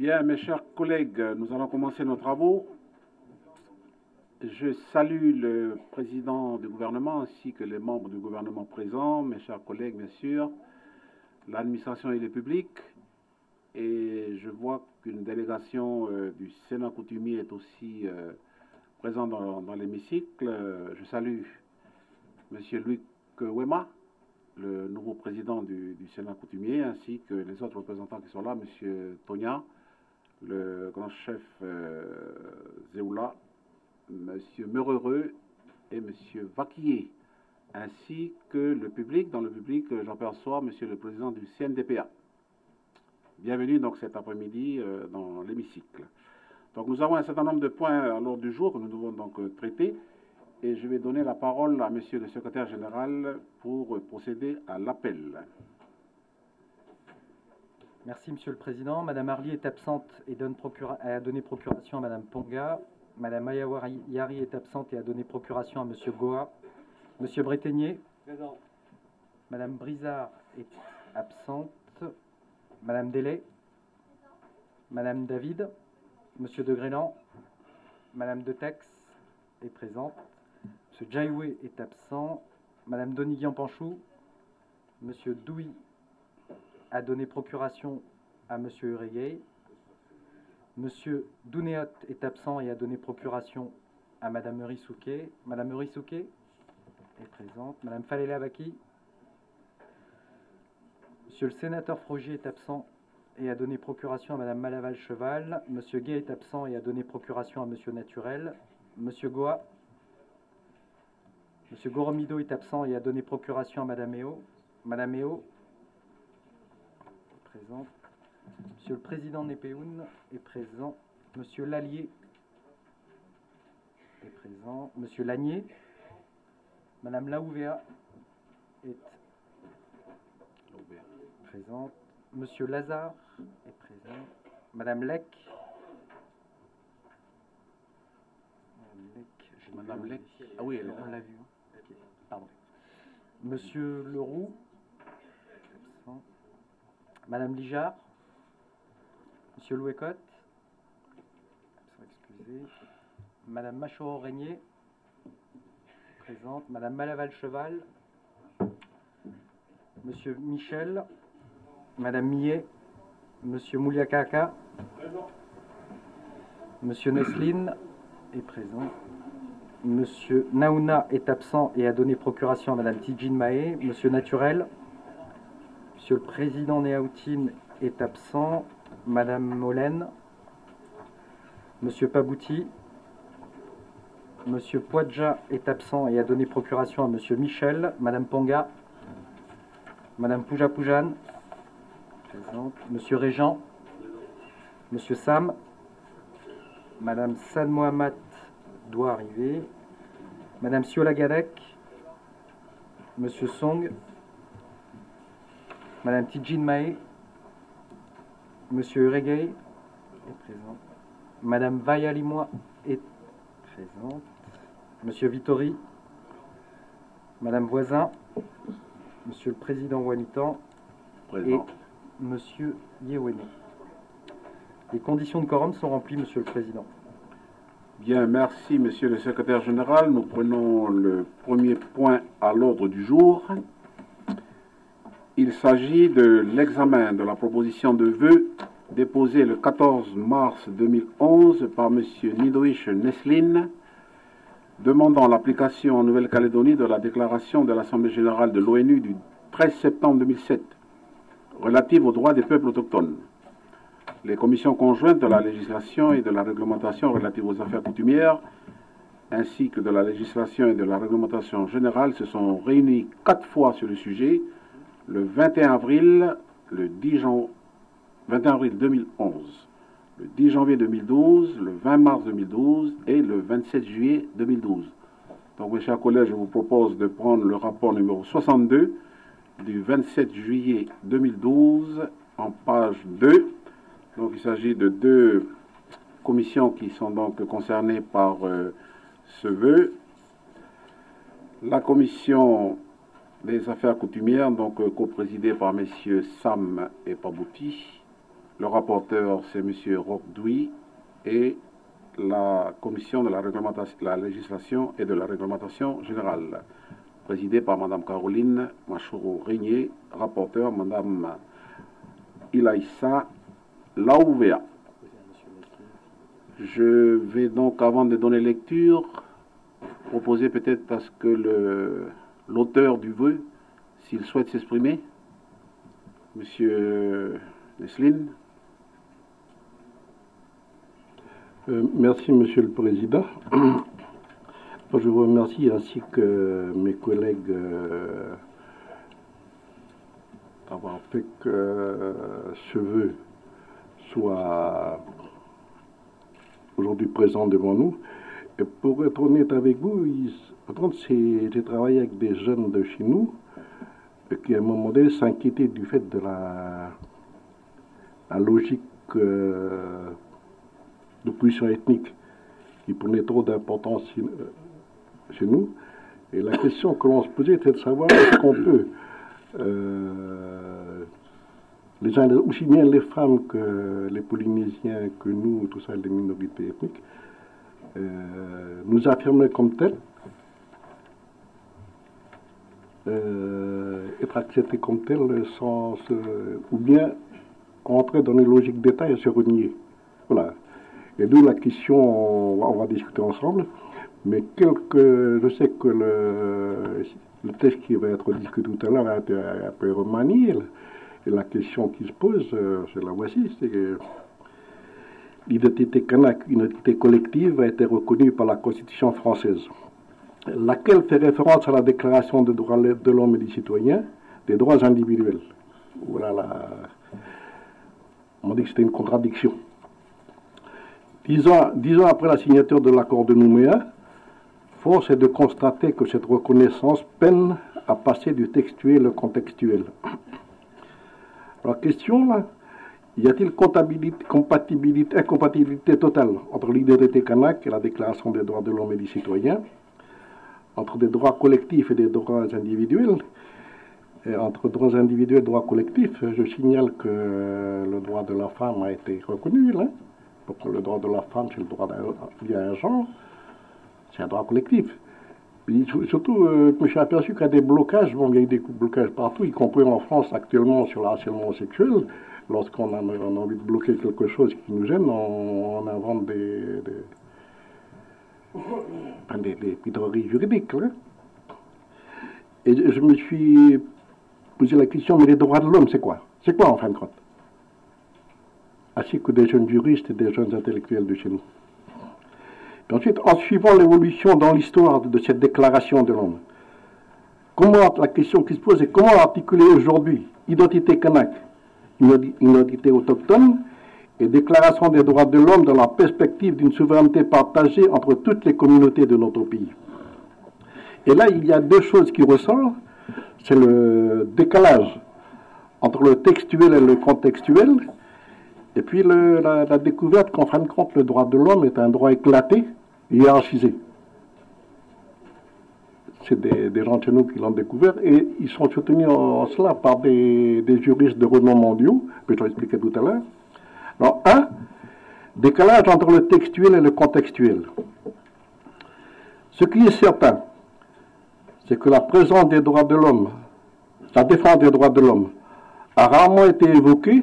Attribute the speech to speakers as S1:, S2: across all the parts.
S1: Bien, mes chers collègues, nous allons commencer nos travaux. Je salue le président du gouvernement ainsi que les membres du gouvernement présents, mes chers collègues, bien sûr, l'administration et les publics. Et je vois qu'une délégation du Sénat coutumier est aussi présente dans l'hémicycle. Je salue M. Luc Wema, le nouveau président du Sénat coutumier, ainsi que les autres représentants qui sont là, M. Tonia, le grand chef Zéoula, M. Meurheureux et M. Vaquier, ainsi que le public. Dans le public, j'aperçois M. le président du CNDPA. Bienvenue donc cet après-midi dans l'hémicycle. Donc nous avons un certain nombre de points à l'ordre du jour que nous devons donc traiter, et je vais donner la parole à M. le secrétaire général pour procéder à l'appel.
S2: Merci, Monsieur le Président. Madame Arly est absente et a donné procuration à Madame Ponga. Madame Ayawa Yari est absente et a donné procuration à Monsieur Goa. Monsieur Breténier. Présent. Madame Brizard est absente. Madame Delay. Madame David. Monsieur de Grélan. Madame de Tex est présente. Monsieur Jaiwe est absent. Madame Doniguian-Panchou. Monsieur Douy a donné procuration à Monsieur Uregei. Monsieur Dounéot est absent et a donné procuration à Madame Eurissouké. Madame Eurissouké est présente. Madame Faléla Baki. Monsieur le sénateur Frogier est absent et a donné procuration à Madame Malaval-Cheval. Monsieur Gay est absent et a donné procuration à Monsieur Naturel. Monsieur Goa. Monsieur Goromido est absent et a donné procuration à Madame Eo. Madame Eo est présente. Monsieur le président Népéoun est présent. Monsieur Lallier est présent. Monsieur Lagnier. Madame Laouvea est présente. Monsieur Lazare est présent. Madame Lec.
S1: Madame Lec. Ah oui,
S2: on l'a vu. Okay. Pardon. Monsieur Leroux. Absent. Madame Lijard. Monsieur Louécotte. Excusez. Madame Machoreau-Régnier. Présente. Madame Malaval-Cheval. Monsieur Michel. Madame Millet. Monsieur Mouliakaka. Monsieur Nesline est présent. Monsieur Naouna est absent et a donné procuration à Madame Tidjine Mahé. Monsieur Naturel. Monsieur le président Néaoutine est absent. Madame Molène. Monsieur Pabouti. Monsieur Poadja est absent et a donné procuration à Monsieur Michel. Madame Ponga. Madame Pouja-Poujane. Présente. Monsieur Régent. Monsieur Sam. Madame San Mohamed doit arriver. Madame Siola Gadek. Monsieur Song. Madame Tidjine Mahé. Monsieur Uregei est présent. Madame Vayalimois est présente. Monsieur Vittori. Madame Voisin. Monsieur le président Wanitan.
S1: présent.
S2: Et Monsieur Yewene. Les conditions de quorum sont remplies, Monsieur le Président.
S1: Bien, merci, Monsieur le secrétaire général. Nous prenons le premier point à l'ordre du jour. Il s'agit de l'examen de la proposition de vœux déposée le 14 mars 2011 par M. Nidoïch Nesline, demandant l'application en Nouvelle-Calédonie de la déclaration de l'Assemblée générale de l'ONU du 13 septembre 2007 relative aux droits des peuples autochtones. Les commissions conjointes de la législation et de la réglementation relative aux affaires coutumières, ainsi que de la législation et de la réglementation générale, se sont réunies 4 fois sur le sujet, le 21 avril, le 21 avril 2011, le 10 janvier 2012, le 20 mars 2012 et le 27 juillet 2012. Donc, mes chers collègues, je vous propose de prendre le rapport numéro 62 du 27 juillet 2012 en page 2. Donc, il s'agit de 2 commissions qui sont donc concernées par ce vœu. La commission des affaires coutumières, donc coprésidée par messieurs Sam et Pabouti. Le rapporteur, c'est M. Roch-Douy, et la commission de la législation et de la réglementation générale, présidée par Mme Caroline Machoro-Régnier, rapporteur Mme Ilaïssa Laouvea. Je vais donc, avant de donner lecture, proposer peut-être à ce que l'auteur du vœu, s'il souhaite s'exprimer, M. Nesline.
S3: Merci, Monsieur le Président. Je vous remercie ainsi que mes collègues d'avoir fait que ce vœu soit aujourd'hui présent devant nous. Et pour être honnête avec vous, j'ai travaillé avec des jeunes de chez nous qui, à un moment donné, s'inquiétaient du fait de la logique d'opposition ethnique qui prenait trop d'importance chez nous. Et la question que l'on se posait était de savoir est-ce qu'on peut, aussi bien les femmes que les Polynésiens, que nous, tout ça, les minorités ethniques, nous affirmer comme tels, être acceptés comme tels, ou bien rentrer dans une logique d'État et se renier. Voilà. Et d'où la question, on va discuter ensemble, mais je sais que le texte qui va être discuté tout à l'heure a été un peu remanié, et la question qui se pose, c'est la voici, c'est que l'identité kanak, une identité collective, a été reconnue par la Constitution française, laquelle fait référence à la Déclaration des droits de l'homme et du citoyen, des droits individuels. Voilà, on dit que c'était une contradiction. 10 ans après la signature de l'accord de Nouméa, force est de constater que cette reconnaissance peine à passer du textuel au contextuel. Alors, question là, y a-t-il incompatibilité totale entre l'identité kanak et la Déclaration des droits de l'homme et du citoyen, entre des droits collectifs et des droits individuels? Et entre droits individuels et droits collectifs, je signale que le droit de la femme a été reconnu, là. Le droit de la femme, c'est le droit il y a un genre, c'est un droit collectif. Et surtout, je me suis aperçu qu'il y a des blocages, bon, il y a eu des blocages partout, y compris en France actuellement sur le harcèlement sexuel. Lorsqu'on a envie de bloquer quelque chose qui nous gêne, on invente des pitreries juridiques. Là. Et je me suis posé la question, mais les droits de l'homme, c'est quoi? C'est quoi en fin de compte? Ainsi que des jeunes juristes et des jeunes intellectuels de chez nous. Et ensuite, en suivant l'évolution dans l'histoire de cette déclaration de l'homme, la question qui se pose est comment articuler aujourd'hui identité kanak, une identité autochtone, et déclaration des droits de l'homme dans la perspective d'une souveraineté partagée entre toutes les communautés de notre pays. Et là, il y a deux choses qui ressortent, c'est le décalage entre le textuel et le contextuel, et puis la découverte qu'en fin de compte, le droit de l'homme est un droit éclaté, hiérarchisé. C'est des gens chez nous qui l'ont découvert, et ils sont soutenus en cela par des juristes de renom mondiaux, que je vais expliquer tout à l'heure. Alors, décalage entre le textuel et le contextuel. Ce qui est certain, c'est que la présence des droits de l'homme, la défense des droits de l'homme, a rarement été évoquée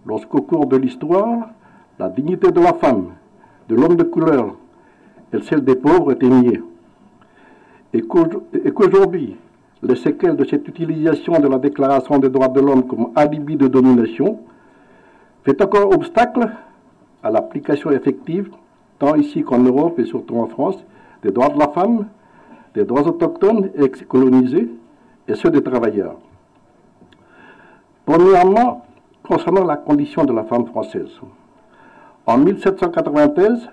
S3: lorsqu'au cours de l'histoire, la dignité de la femme, de l'homme de couleur et celle des pauvres étaient niées. Et qu'aujourd'hui, les séquelles de cette utilisation de la Déclaration des droits de l'homme comme alibi de domination fait encore obstacle à l'application effective, tant ici qu'en Europe et surtout en France, des droits de la femme, des droits autochtones et ex-colonisés et ceux des travailleurs. Premièrement, concernant la condition de la femme française. En 1793,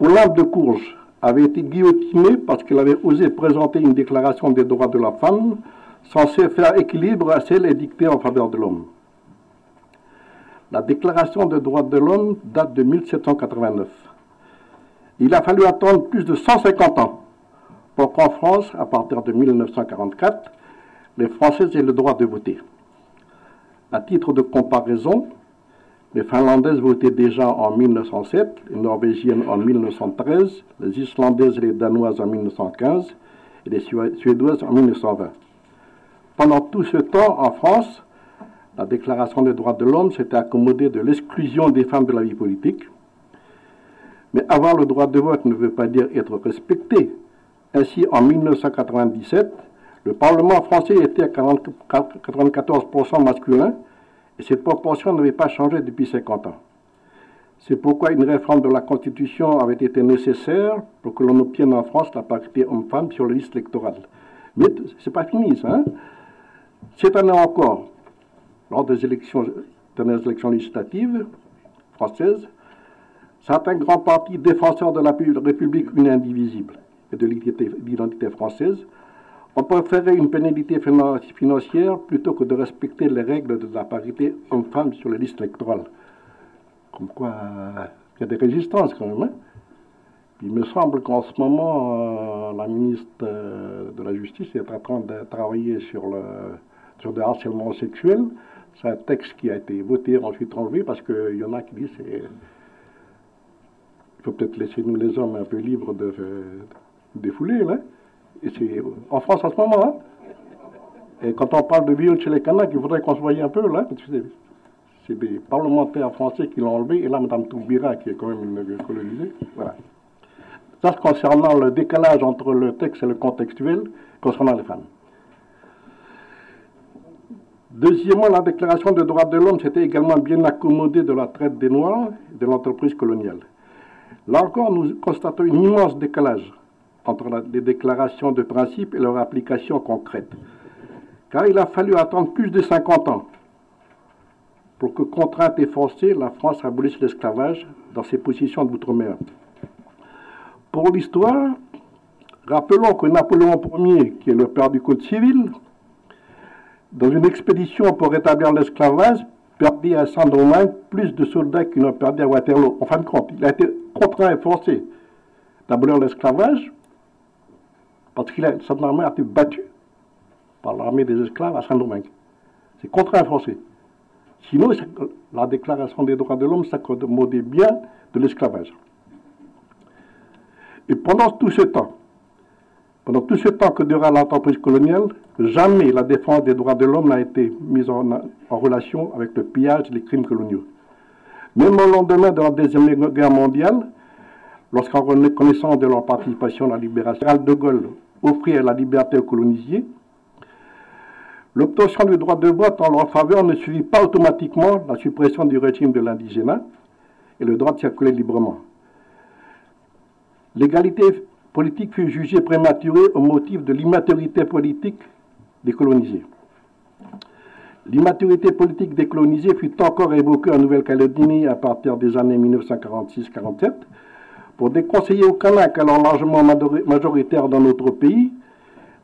S3: Olympe de Courges avait été guillotinée parce qu'elle avait osé présenter une déclaration des droits de la femme censée faire équilibre à celle édictée en faveur de l'homme. La déclaration des droits de l'homme date de 1789. Il a fallu attendre plus de 150 ans pour qu'en France, à partir de 1944, les Français aient le droit de voter. À titre de comparaison, Les Finlandaises votaient déjà en 1907, les Norvégiennes en 1913, les Islandaises et les Danoises en 1915 et les Suédoises en 1920. Pendant tout ce temps, en France, la Déclaration des droits de l'homme s'était accommodée de l'exclusion des femmes de la vie politique. Mais avoir le droit de vote ne veut pas dire être respecté. Ainsi, en 1997, le Parlement français était à 94% masculin, et cette proportion n'avait pas changé depuis 50 ans. C'est pourquoi une réforme de la Constitution avait été nécessaire pour que l'on obtienne en France la parité homme-femme sur les listes électorales. Mais c'est pas fini, ça. Hein? Cette année encore, lors des dernières élections législatives françaises, certains grands partis défenseurs de la République une indivisible et de l'identité française ont préféré une pénalité financière plutôt que de respecter les règles de la parité homme-femme sur les listes électorales. Comme quoi, il y a des résistances quand même. Hein? Il me semble qu'en ce moment, la ministre de la Justice est en train de travailler sur le harcèlement sexuel. C'est un texte qui a été voté, ensuite enlevé, parce qu'il y en a qui disent qu'il faut peut-être laisser nous les hommes un peu libres de défouler, là. Et c'est en France en ce moment, hein. Et quand on parle de viol chez les Kanaks, il faudrait qu'on se voie un peu, là, parce que c'est des parlementaires français qui l'ont enlevé, et là, Mme Toubira, qui est quand même une colonisée, voilà. Ça, c'est concernant le décalage entre le texte et le contextuel concernant les femmes. Deuxièmement, la Déclaration des droits de l'homme s'était également bien accommodée de la traite des Noirs et de l'entreprise coloniale. Là encore, nous constatons un immense décalage entre les déclarations de principe et leur application concrète. Car il a fallu attendre plus de 50 ans pour que, contrainte et forcée, la France abolisse l'esclavage dans ses positions d'outre-mer. Pour l'histoire, rappelons que Napoléon Ier, qui est le père du Code civil, dans une expédition pour rétablir l'esclavage, perdit à Saint-Domingue plus de soldats qu'il n'a perdu à Waterloo. En fin de compte, il a été contraint et forcé d'abolir l'esclavage parce que son armée a été battue par l'armée des esclaves à Saint-Domingue. C'est contraint et forcé. Sinon, la Déclaration des droits de l'homme s'accommodait bien de l'esclavage. Et pendant tout ce temps que dura l'entreprise coloniale, jamais la défense des droits de l'homme n'a été mise en relation avec le pillage et les crimes coloniaux. Même au lendemain de la Deuxième Guerre mondiale, lorsqu'en reconnaissant de leur participation à la libération, Charles de Gaulle offrit la liberté aux colonisés, l'obtention du droit de vote en leur faveur ne suivit pas automatiquement la suppression du régime de l'indigénat et le droit de circuler librement. L'égalité politique fut jugée prématurée au motif de l'immaturité politique des colonisés. L'immaturité politique des colonisés fut encore évoquée en Nouvelle-Calédonie à partir des années 1946-47 pour déconseiller aux Kanaks, alors largement majoritaires dans notre pays,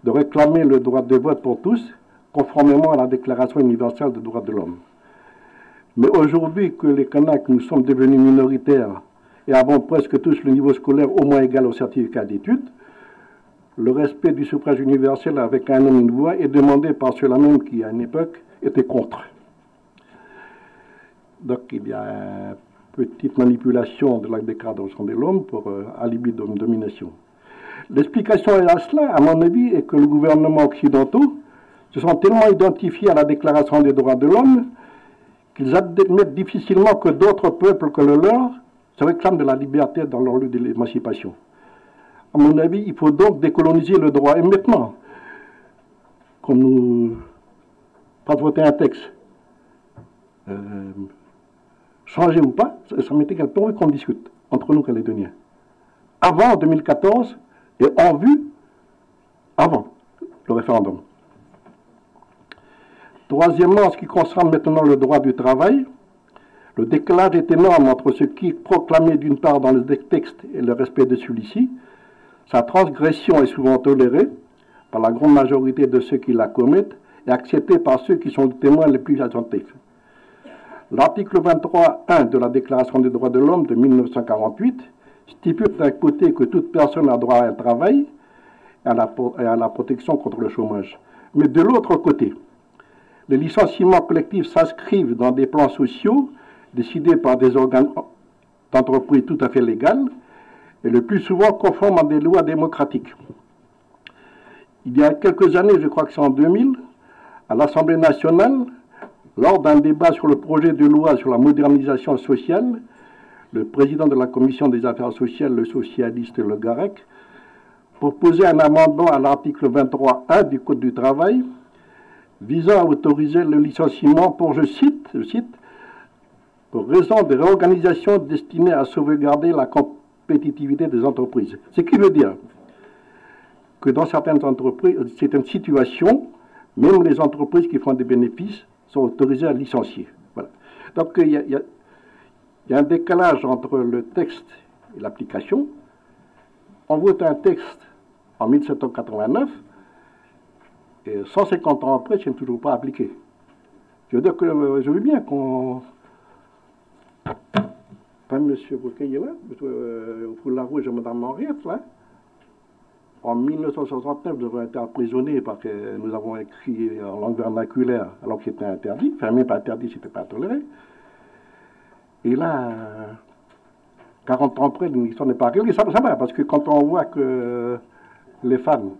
S3: de réclamer le droit de vote pour tous, conformément à la Déclaration universelle des droits de l'homme. Mais aujourd'hui que les Kanaks, nous sommes devenus minoritaires et avons presque tous le niveau scolaire au moins égal au certificat d'études, le respect du suffrage universel avec un homme et une voix est demandé par ceux-là même qui, à une époque, étaient contre. Donc il y a une petite manipulation de la Déclaration de l'homme pour alibi de domination. L'explication à cela, à mon avis, est que les gouvernements occidentaux se sont tellement identifiés à la Déclaration des droits de l'homme qu'ils admettent difficilement que d'autres peuples que le leur se réclament de la liberté dans leur lutte de l'émancipation. À mon avis, il faut donc décoloniser le droit. Et maintenant, comme nous pas voter un texte, changer ou pas, ça m'est égal pour eux qu'on discute entre nous Calédoniens. Avant 2014 et en vue avant le référendum. Troisièmement, en ce qui concerne maintenant le droit du travail, le décalage est énorme entre ce qui est proclamé d'une part dans le texte et le respect de celui-ci. Sa transgression est souvent tolérée par la grande majorité de ceux qui la commettent et acceptée par ceux qui sont les témoins les plus attentifs. L'article 23.1 de la Déclaration des droits de l'homme de 1948 stipule d'un côté que toute personne a droit à un travail et à la protection contre le chômage. Mais de l'autre côté, les licenciements collectifs s'inscrivent dans des plans sociaux décidées par des organes d'entreprise tout à fait légales et le plus souvent conformes à des lois démocratiques. Il y a quelques années, je crois que c'est en 2000, à l'Assemblée nationale, lors d'un débat sur le projet de loi sur la modernisation sociale, le président de la Commission des affaires sociales, le socialiste Le Garec, proposait un amendement à l'article 23.1 du Code du travail visant à autoriser le licenciement pour, je cite, pour raison de réorganisation destinée à sauvegarder la compétitivité des entreprises. Ce qui veut dire que dans certaines entreprises, certaines situations, même les entreprises qui font des bénéfices sont autorisées à licencier. Voilà. Donc il y a un décalage entre le texte et l'application. On vote un texte en 1789 et 150 ans après, c'est toujours pas appliqué. Je veux dire que je veux bien qu'on... Enfin, M. Bouquet est là, M. Foularouge et Mme Henriette, là. En 1969, nous avons été emprisonnés parce que nous avons écrit en langue vernaculaire alors que c'était interdit. Enfin, même pas interdit, c'était pas toléré. Et là, 40 ans après, l'histoire n'est pas réglée. Ça va, parce que quand on voit que les femmes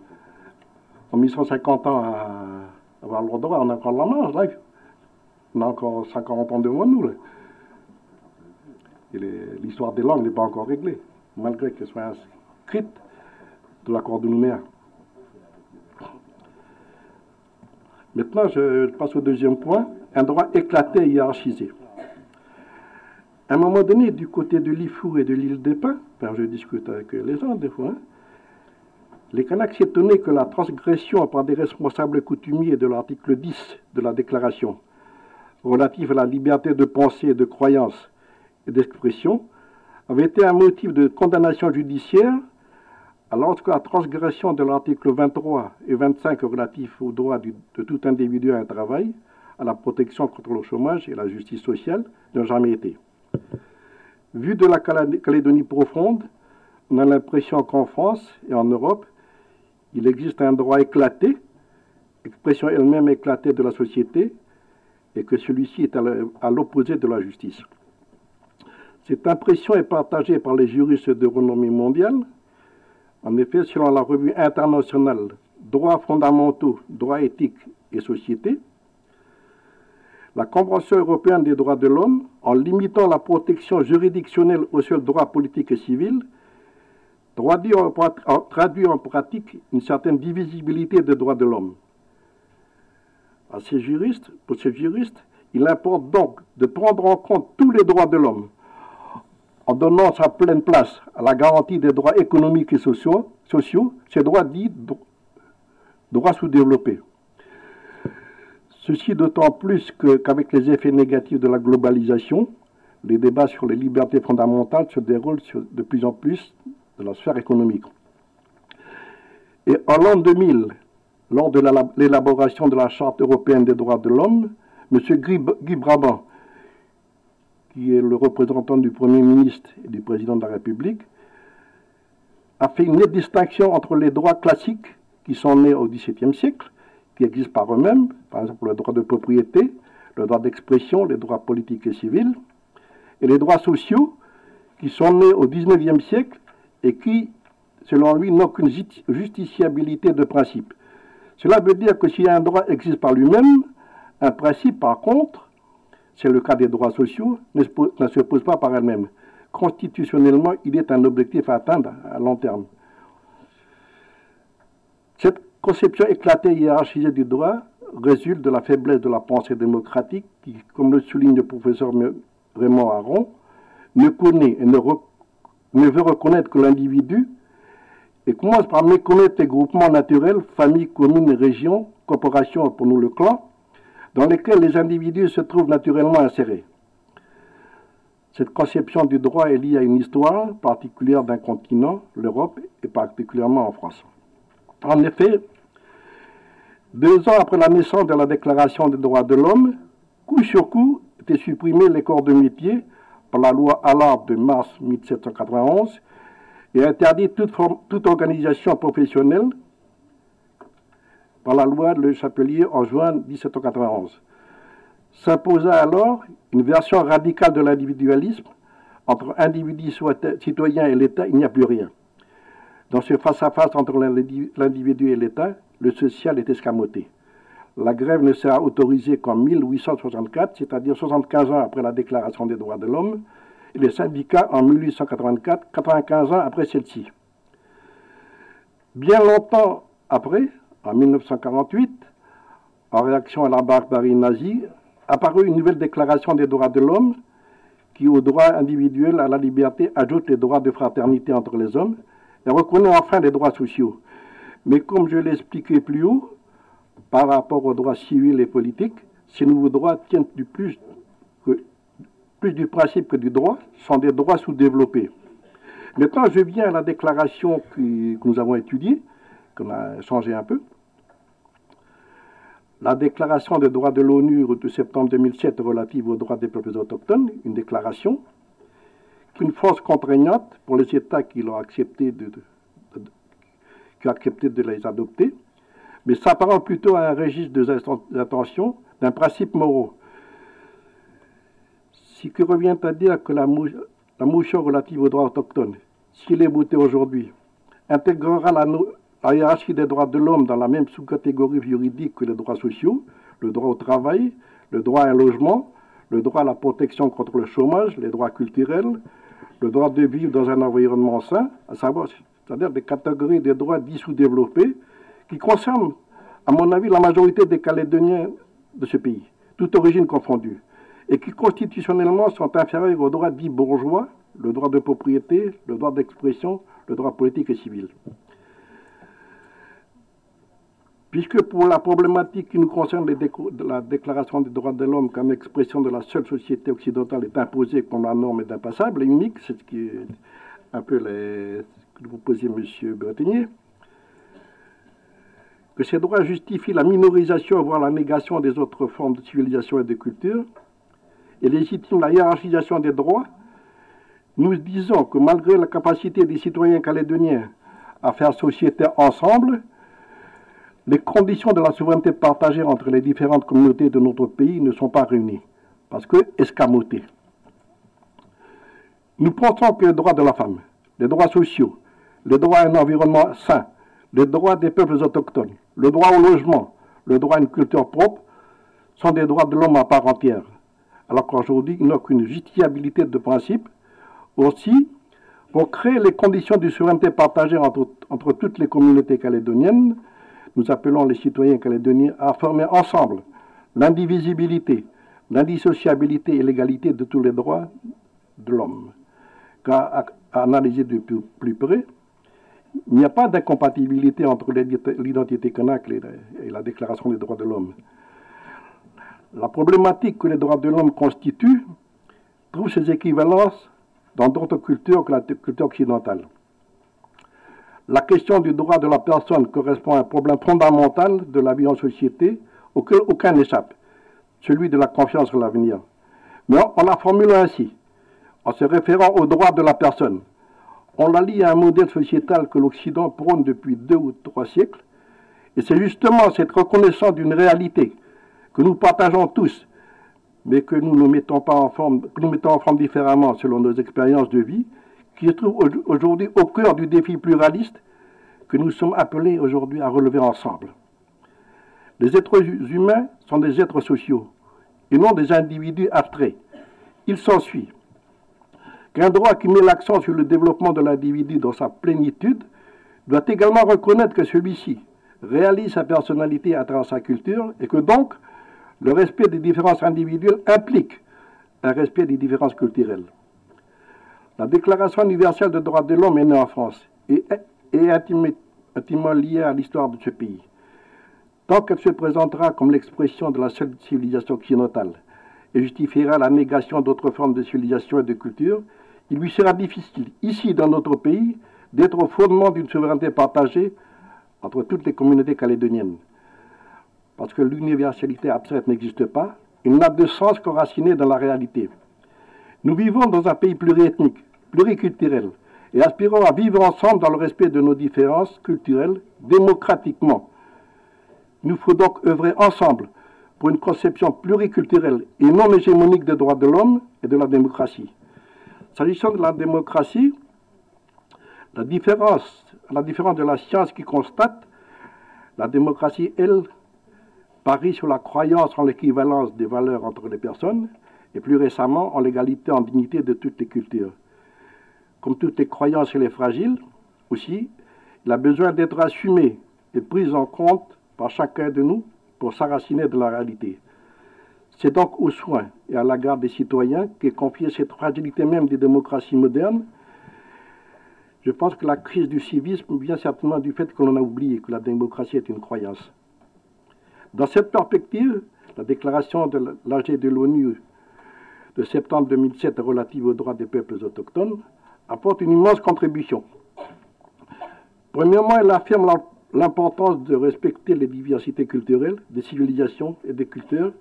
S3: ont mis 150 ans à avoir le droit, on a encore la marge, là. On a encore 50 ans devant nous, là. Et l'histoire des langues n'est pas encore réglée, malgré qu'elle soit inscrite de l'accord de Nouméa. Maintenant, je passe au deuxième point, un droit éclaté et hiérarchisé. À un moment donné, du côté de l'IFOU et de l'île des Pins, enfin, je discute avec les gens des fois, les Kanaks s'étonnaient que la transgression par des responsables coutumiers de l'article 10 de la déclaration relative à la liberté de pensée et de croyance et d'expression avait été un motif de condamnation judiciaire, alors que la transgression de l'article 23 et 25 relatifs au droit de tout individu à un travail, à la protection contre le chômage et la justice sociale n'ont jamais été. Vu de la Calédonie profonde, on a l'impression qu'en France et en Europe, il existe un droit éclaté, expression elle-même éclatée de la société, et que celui-ci est à l'opposé de la justice. Cette impression est partagée par les juristes de renommée mondiale. En effet, selon la revue internationale Droits fondamentaux, droits éthiques et société, la Convention européenne des droits de l'homme, en limitant la protection juridictionnelle aux seuls droits politiques et civils, traduit en pratique une certaine divisibilité des droits de l'homme. Pour ces juristes, il importe donc de prendre en compte tous les droits de l'homme, en donnant sa pleine place à la garantie des droits économiques et sociaux, ces droits dits droits sous-développés. Ceci d'autant plus qu'avec les effets négatifs de la globalisation, les débats sur les libertés fondamentales se déroulent de plus en plus dans la sphère économique. Et en l'an 2000, lors de l'élaboration de la Charte européenne des droits de l'homme, M. Guy Brabant, qui est le représentant du Premier ministre et du Président de la République, a fait une nette distinction entre les droits classiques qui sont nés au XVIIe siècle, qui existent par eux-mêmes, par exemple le droit de propriété, le droit d'expression, les droits politiques et civils, et les droits sociaux qui sont nés au XIXe siècle et qui, selon lui, n'ont qu'une justiciabilité de principe. Cela veut dire que si un droit existe par lui-même, un principe, par contre, c'est le cas des droits sociaux, ne se pose pas par elle-même. Constitutionnellement, il est un objectif à atteindre à long terme. Cette conception éclatée et hiérarchisée du droit résulte de la faiblesse de la pensée démocratique qui, comme le souligne le professeur Raymond Aron, ne connaît et ne veut reconnaître que l'individu et commence par méconnaître les groupements naturels, familles, communes, régions, corporations, pour nous le clan, dans lesquels les individus se trouvent naturellement insérés. Cette conception du droit est liée à une histoire particulière d'un continent, l'Europe, et particulièrement en France. En effet, 2 ans après la naissance de la Déclaration des droits de l'homme, coup sur coup étaient supprimés les corps de métier par la loi Allard de mars 1791 et interdit toute organisation professionnelle par la loi Le Chapelier en juin 1791. S'imposa alors une version radicale de l'individualisme. Entre individu, citoyen et l'État, il n'y a plus rien. Dans ce face-à-face entre l'individu et l'État, le social est escamoté. La grève ne sera autorisée qu'en 1864, c'est-à-dire 75 ans après la Déclaration des droits de l'homme, et les syndicats en 1884, 95 ans après celle-ci. Bien longtemps après, en 1948, en réaction à la barbarie nazie, apparut une nouvelle Déclaration des droits de l'homme qui, aux droits individuels, à la liberté, ajoute les droits de fraternité entre les hommes et reconnaît enfin les droits sociaux. Mais comme je l'ai expliqué plus haut, par rapport aux droits civils et politiques, ces nouveaux droits tiennent plus du principe que du droit, sont des droits sous-développés. Maintenant, je viens à la déclaration que nous avons étudiée, qu'on a changé un peu. La déclaration des droits de l'ONU de septembre 2007 relative aux droits des peuples autochtones, une déclaration, une force contraignante pour les États qui ont accepté de les adopter, mais s'apparente plutôt à un registre d'intention d'un principe moraux. Ce qui revient à dire que la motion relative aux droits autochtones, s'il est voté aujourd'hui, intégrera la hiérarchie des droits de l'homme dans la même sous-catégorie juridique que les droits sociaux, le droit au travail, le droit à un logement, le droit à la protection contre le chômage, les droits culturels, le droit de vivre dans un environnement sain, c'est-à-dire des catégories de droits dits sous-développés qui concernent, à mon avis, la majorité des Calédoniens de ce pays, toute origine confondue, et qui constitutionnellement sont inférieurs aux droits dits bourgeois, le droit de propriété, le droit d'expression, le droit politique et civil. Puisque pour la problématique qui nous concerne, la Déclaration des droits de l'homme comme expression de la seule société occidentale est imposée comme la norme est impassable et unique, c'est ce qui est un peu ce que vous posiez, M. Bretigny, que ces droits justifient la minorisation, voire la négation des autres formes de civilisation et de culture, et légitiment la hiérarchisation des droits, nous disons que malgré la capacité des citoyens calédoniens à faire société ensemble, les conditions de la souveraineté partagée entre les différentes communautés de notre pays ne sont pas réunies, parce que escamotées. Nous pensons que les droits de la femme, les droits sociaux, les droits à un environnement sain, les droits des peuples autochtones, le droit au logement, le droit à une culture propre, sont des droits de l'homme à part entière, alors qu'aujourd'hui, ils n'ont qu'une justifiabilité de principe. Aussi, pour créer les conditions de souveraineté partagée entre toutes les communautés calédoniennes, nous appelons les citoyens calédoniens à former ensemble l'indivisibilité, l'indissociabilité et l'égalité de tous les droits de l'homme. Car à analyser de plus près, il n'y a pas d'incompatibilité entre l'identité kanak et la Déclaration des droits de l'homme. La problématique que les droits de l'homme constituent trouve ses équivalences dans d'autres cultures que la culture occidentale. La question du droit de la personne correspond à un problème fondamental de la vie en société auquel aucun n'échappe, celui de la confiance en l'avenir. Mais on la formule ainsi, en se référant aux droits de la personne. On la lie à un modèle sociétal que l'Occident prône depuis 2 ou 3 siècles, et c'est justement cette reconnaissance d'une réalité que nous partageons tous, mais que nous mettons en forme différemment selon nos expériences de vie, qui se trouve aujourd'hui au cœur du défi pluraliste que nous sommes appelés aujourd'hui à relever ensemble. Les êtres humains sont des êtres sociaux et non des individus abstraits. Il s'ensuit qu'un droit qui met l'accent sur le développement de l'individu dans sa plénitude doit également reconnaître que celui-ci réalise sa personnalité à travers sa culture et que donc le respect des différences individuelles implique un respect des différences culturelles. La Déclaration universelle des droits de l'homme est née en France et est intimement liée à l'histoire de ce pays. Tant qu'elle se présentera comme l'expression de la seule civilisation occidentale et justifiera la négation d'autres formes de civilisation et de culture, il lui sera difficile, ici dans notre pays, d'être au fondement d'une souveraineté partagée entre toutes les communautés calédoniennes. Parce que l'universalité abstraite n'existe pas, il n'a de sens qu'enraciné dans la réalité. Nous vivons dans un pays pluriethnique, pluriculturel, et aspirons à vivre ensemble dans le respect de nos différences culturelles démocratiquement. Il nous faut donc œuvrer ensemble pour une conception pluriculturelle et non hégémonique des droits de l'homme et de la démocratie. S'agissant de la démocratie, à la différence de la science qui constate, la démocratie, elle, parie sur la croyance en l'équivalence des valeurs entre les personnes et plus récemment en l'égalité en dignité de toutes les cultures. Comme toutes les croyances, elle est fragile aussi, il a besoin d'être assumé et pris en compte par chacun de nous pour s'enraciner de la réalité. C'est donc aux soins et à la garde des citoyens qu'est confiée cette fragilité même des démocraties modernes. Je pense que la crise du civisme vient certainement du fait que l'on a oublié que la démocratie est une croyance. Dans cette perspective, la déclaration de l'AG de l'ONU de septembre 2007 relative aux droits des peuples autochtones apporte une immense contribution. Premièrement, elle affirme l'importance de respecter les diversités culturelles, des civilisations et des cultures,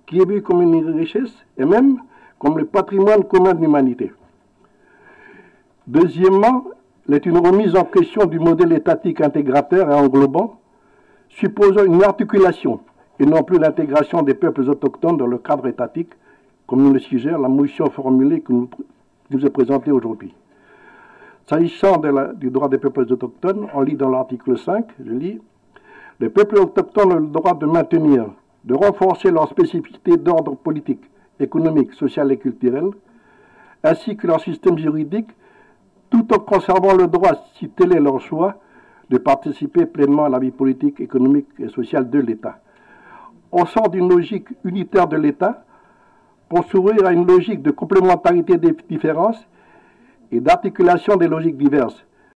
S3: qui est vue comme une richesse et même comme le patrimoine commun de l'humanité. Deuxièmement, elle est une remise en question du modèle étatique intégrateur et englobant, supposant une articulation et non plus l'intégration des peuples autochtones dans le cadre étatique, comme nous le suggère la motion formulée que nous est présentée aujourd'hui. S'agissant du droit des peuples autochtones, on lit dans l'article 5, je lis, « Les peuples autochtones ont le droit de maintenir, de renforcer leurs spécificités d'ordre politique, économique, social et culturel, ainsi que leur système juridique, tout en conservant le droit, si tel est leur choix, de participer pleinement à la vie politique, économique et sociale de l'État. On sort d'une logique unitaire de l'État pour s'ouvrir à une logique de complémentarité des différences et d'articulation des logiques diverses,